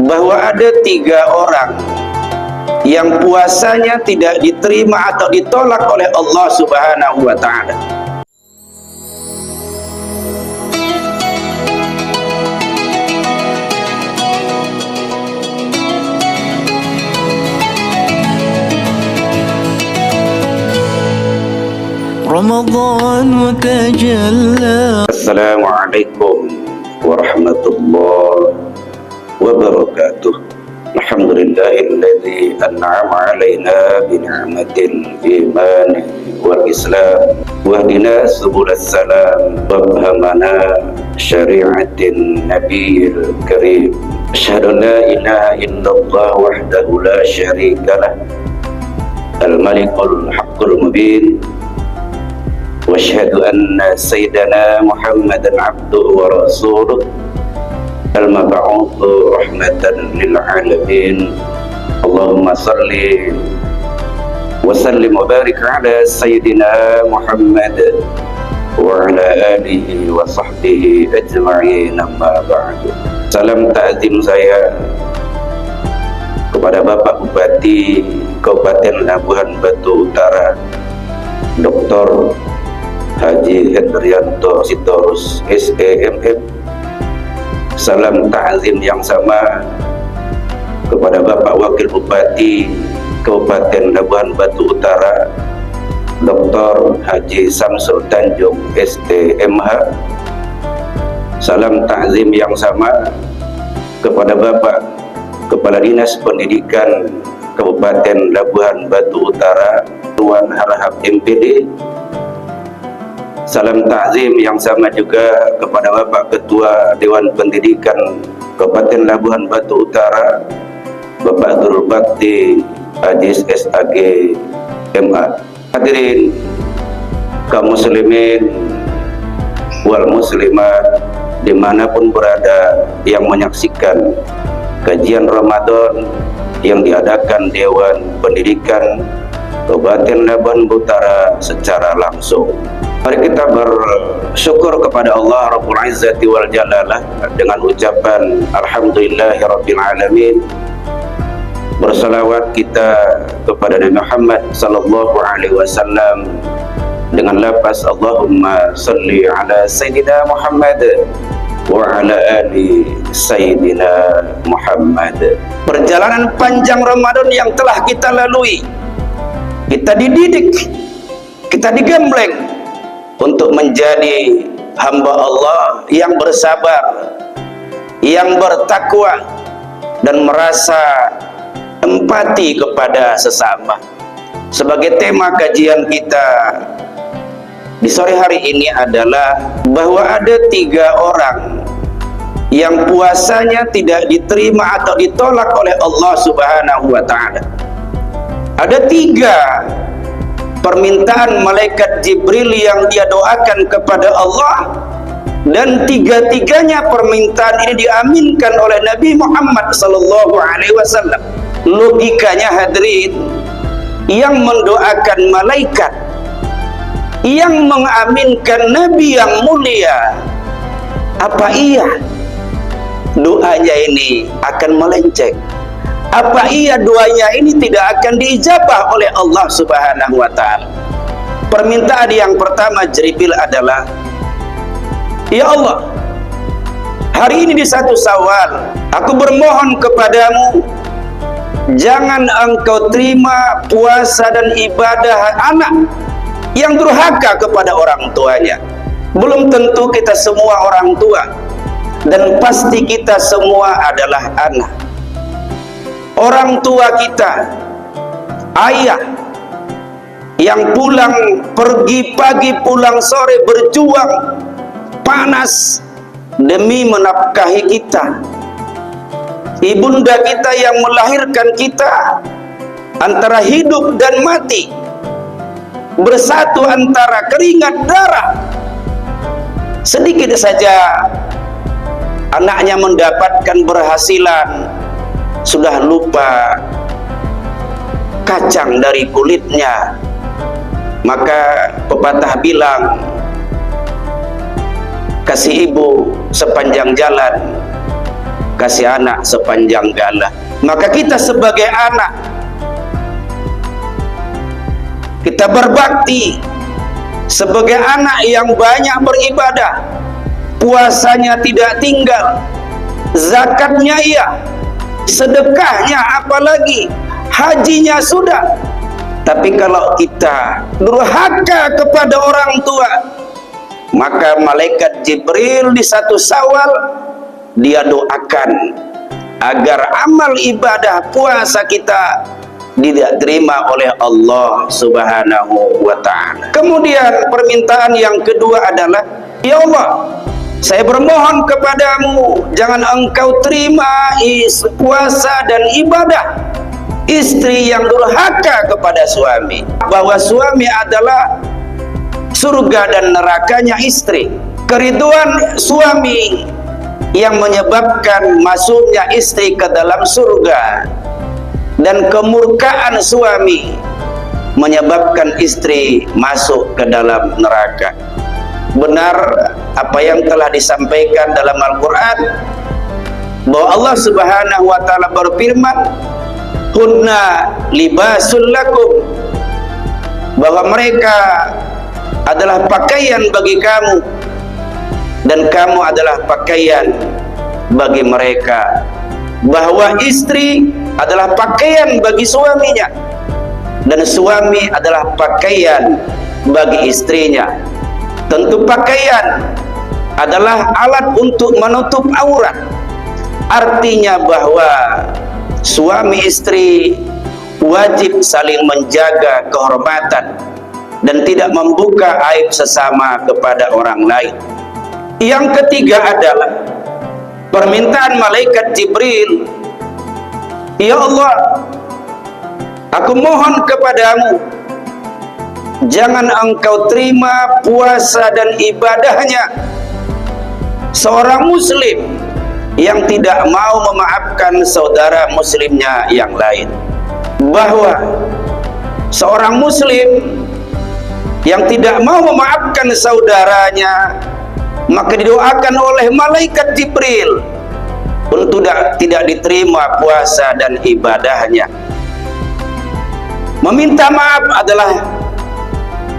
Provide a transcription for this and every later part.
bahwa ada 3 orang yang puasanya tidak diterima atau ditolak oleh Allah Subhanahu wa Ta'ala. Ramadan mutajalla. Assalamualaikum warahmatullahi wabarakatuh. Alhamdulillahilladzi an'ama 'alaina bi ni'matil iman wal islam wa hdina subulas salam wa fahamana syari'atin nabiyil karim. Asyhadu an la ilaha illallah wahdahu la syarikalah al-malikul haqqul mubin wa asyhadu anna sayyidana Muhammadan abduhu wa rasuluh al-mab'utsu rahmatan lil alamin. Allahumma salli wa sallim wa barik ala sayyidina Muhammad wa ala alihi wa sahbihi ajma'in, amma ba'du. Salam ta'zim saya kepada Bapak Bupati Kabupaten Labuhan Batu Utara, Dr. Haji Hendrianto Sitorus SEMM. Salam ta'zim yang sama kepada Bapak Wakil Bupati Kabupaten Labuhan Batu Utara, Dr. Haji Samsul Tanjung STMH. Salam ta'zim yang sama kepada Bapak Kepala Dinas Pendidikan Kabupaten Labuhan Batu Utara, Tuan Harahap MPD. Salam ta'zim yang sama juga kepada Bapak Ketua Dewan Pendidikan Kabupaten Labuhan Batu Utara, Bapak Nurul Bakti Ajis SAG MA. Hadirin kaum muslimin wal muslimat dimanapun berada yang menyaksikan kajian Ramadan yang diadakan Dewan Pendidikan Kabupaten Labuhan Utara secara langsung. Mari kita bersyukur kepada Allah Rabbul Izzati wal Jalalah dengan ucapan Alhamdulillahirabbil alamin. Bersalawat kita kepada Nabi Muhammad sallallahu alaihi wasallam dengan lafaz Allahumma salli ala sayyidina Muhammad wa ala ali sayyidina Muhammad. Perjalanan panjang Ramadan yang telah kita lalui, kita dididik, kita digembleng untuk menjadi hamba Allah yang bersabar, yang bertakwa, dan merasa empati kepada sesama. Sebagai tema kajian kita di sore hari ini adalah bahwa ada 3 orang yang puasanya tidak diterima atau ditolak oleh Allah Subhanahu wa Ta'ala. Ada 3 permintaan malaikat Jibril yang dia doakan kepada Allah, dan 3-tiganya permintaan ini diaminkan oleh Nabi Muhammad sallallahu alaihi wasallam. Logikanya hadirin, yang mendoakan malaikat, yang mengaminkan Nabi yang mulia, apa iya doanya ini akan melenceng? Apa iya doanya ini tidak akan diijabah oleh Allah Subhanahu wa Ta'ala? Permintaan yang pertama Jibril adalah, ya Allah, hari ini di 1 Syawal aku bermohon kepadamu, jangan engkau terima puasa dan ibadah anak yang durhaka kepada orang tuanya. Belum tentu kita semua orang tua, dan pasti kita semua adalah anak. Orang tua kita, ayah yang pulang pergi pagi pulang sore berjuang panas demi menafkahi kita, ibunda kita yang melahirkan kita antara hidup dan mati, bersatu antara keringat darah. Sedikit saja anaknya mendapatkan berhasilan, sudah lupa kacang dari kulitnya. Maka pepatah bilang, kasih ibu sepanjang jalan, kasih anak sepanjang galah. Maka kita sebagai anak, kita berbakti sebagai anak yang banyak beribadah, puasanya tidak tinggal, zakatnya iya, sedekahnya apalagi, hajinya sudah. Tapi kalau kita durhaka kepada orang tua, maka malaikat Jibril di 1 Syawal dia doakan agar amal ibadah puasa kita tidak terima oleh Allah Subhanahu wa ta'ala. Kemudian permintaan yang kedua adalah, ya Allah, saya bermohon kepadamu, jangan engkau terima puasa dan ibadah istri yang durhaka kepada suami, bahwa suami adalah surga dan nerakanya istri. Keriduan suami yang menyebabkan masuknya istri ke dalam surga, dan kemurkaan suami menyebabkan istri masuk ke dalam neraka. Benar apa yang telah disampaikan dalam Al-Quran, bahwa Allah Subhanahu wa ta'ala berfirman, hunna libasul lakum, bahwa mereka adalah pakaian bagi kamu dan kamu adalah pakaian bagi mereka. Bahwa istri adalah pakaian bagi suaminya dan suami adalah pakaian bagi istrinya. Tentu pakaian adalah alat untuk menutup aurat. Artinya bahwa suami istri wajib saling menjaga kehormatan dan tidak membuka aib sesama kepada orang lain. Yang ketiga adalah permintaan malaikat Jibril, ya Allah, aku mohon kepadamu, jangan engkau terima puasa dan ibadahnya seorang muslim yang tidak mau memaafkan saudara muslimnya yang lain. Bahwa seorang muslim yang tidak mau memaafkan saudaranya, maka didoakan oleh malaikat Jibril untuk tidak diterima puasa dan ibadahnya. Meminta maaf adalah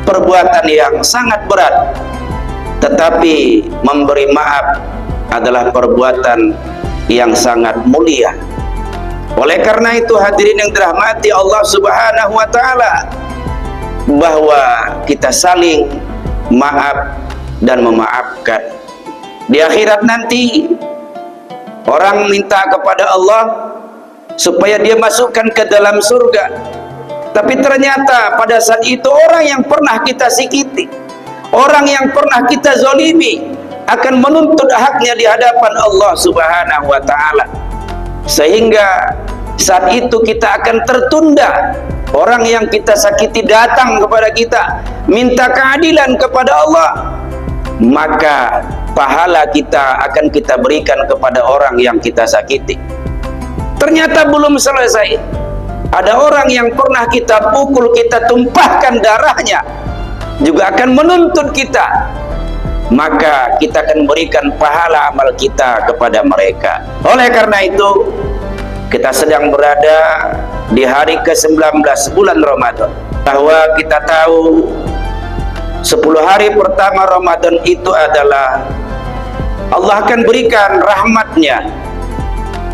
perbuatan yang sangat berat, tetapi memberi maaf adalah perbuatan yang sangat mulia. Oleh karena itu hadirin yang dirahmati Allah Subhanahu wa ta'ala, bahwa kita saling maaf dan memaafkan. Di akhirat nanti orang minta kepada Allah supaya dia masukkan ke dalam surga, tapi ternyata pada saat itu orang yang pernah kita sikiti, orang yang pernah kita zalimi akan menuntut haknya di hadapan Allah Subhanahu wa ta'ala, sehingga saat itu kita akan tertunda. Orang yang kita sakiti datang kepada kita minta keadilan kepada Allah, maka pahala kita akan kita berikan kepada orang yang kita sakiti. Ternyata belum selesai, ada orang yang pernah kita pukul, kita tumpahkan darahnya, juga akan menuntut kita, maka kita akan berikan pahala amal kita kepada mereka. Oleh karena itu, kita sedang berada di hari ke-19 bulan Ramadan, bahwa kita tahu 10 hari pertama Ramadan itu adalah Allah akan berikan rahmatnya,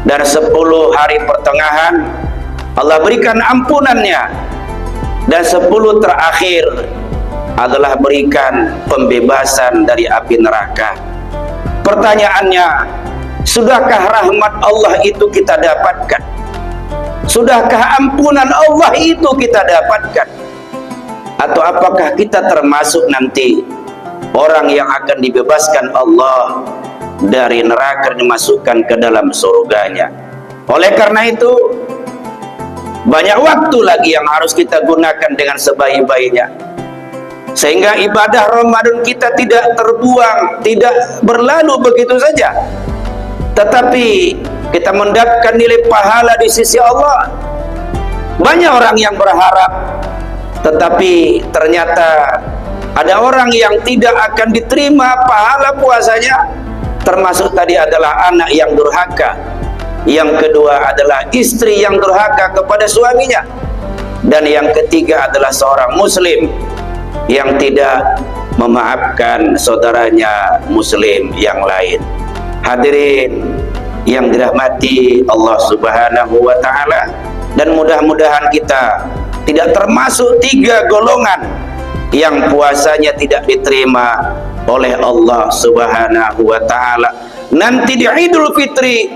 dan 10 hari pertengahan Allah berikan ampunannya, dan 10 terakhir adalah berikan pembebasan dari api neraka. Pertanyaannya, sudahkah rahmat Allah itu kita dapatkan? Sudahkah ampunan Allah itu kita dapatkan? Atau apakah kita termasuk nanti orang yang akan dibebaskan Allah dari neraka, dimasukkan ke dalam surganya? Oleh karena itu, banyak waktu lagi yang harus kita gunakan dengan sebaik-baiknya, sehingga ibadah Ramadan kita tidak terbuang, tidak berlalu begitu saja, tetapi kita mendapatkan nilai pahala di sisi Allah. Banyak orang yang berharap, tetapi ternyata ada orang yang tidak akan diterima pahala puasanya, termasuk tadi adalah anak yang durhaka, Yang kedua adalah istri yang durhaka kepada suaminya. Dan yang ketiga adalah seorang muslim yang tidak memaafkan saudaranya muslim yang lain. Hadirin yang dirahmati Allah Subhanahu wa ta'ala, dan mudah-mudahan kita tidak termasuk 3 golongan yang puasanya tidak diterima oleh Allah Subhanahu wa ta'ala. Nanti di Idul Fitri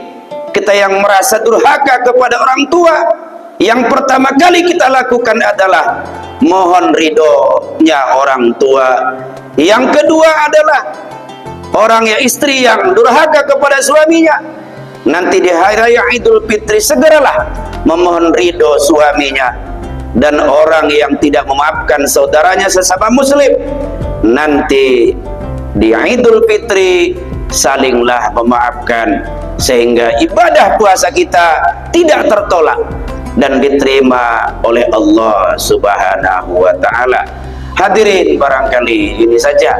kita yang merasa durhaka kepada orang tua, yang pertama kali kita lakukan adalah mohon ridhonya orang tua. Yang kedua adalah orang yang istri yang durhaka kepada suaminya. Nanti di hari raya Idul Fitri segeralah memohon ridho suaminya. Dan orang yang tidak memaafkan saudaranya sesama muslim, nanti di Idul Fitri salinglah memaafkan, sehingga ibadah puasa kita tidak tertolak dan diterima oleh Allah Subhanahu wa ta'ala. Hadirin, barangkali ini saja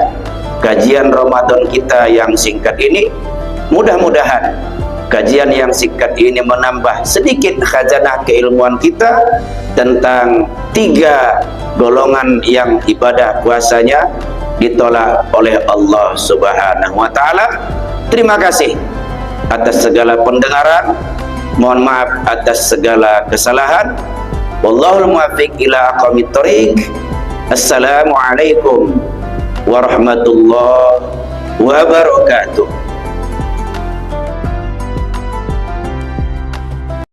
kajian Ramadan kita yang singkat ini. Mudah-mudahan kajian yang singkat ini menambah sedikit khazanah keilmuan kita tentang 3 golongan yang ibadah puasanya ditolak oleh Allah Subhanahu wa ta'ala. Terima kasih atas segala pendengaran. Mohon maaf atas segala kesalahan. Wallahul muwaffiq ila aqwamit thoriq. Assalamualaikum warahmatullahi wabarakatuh.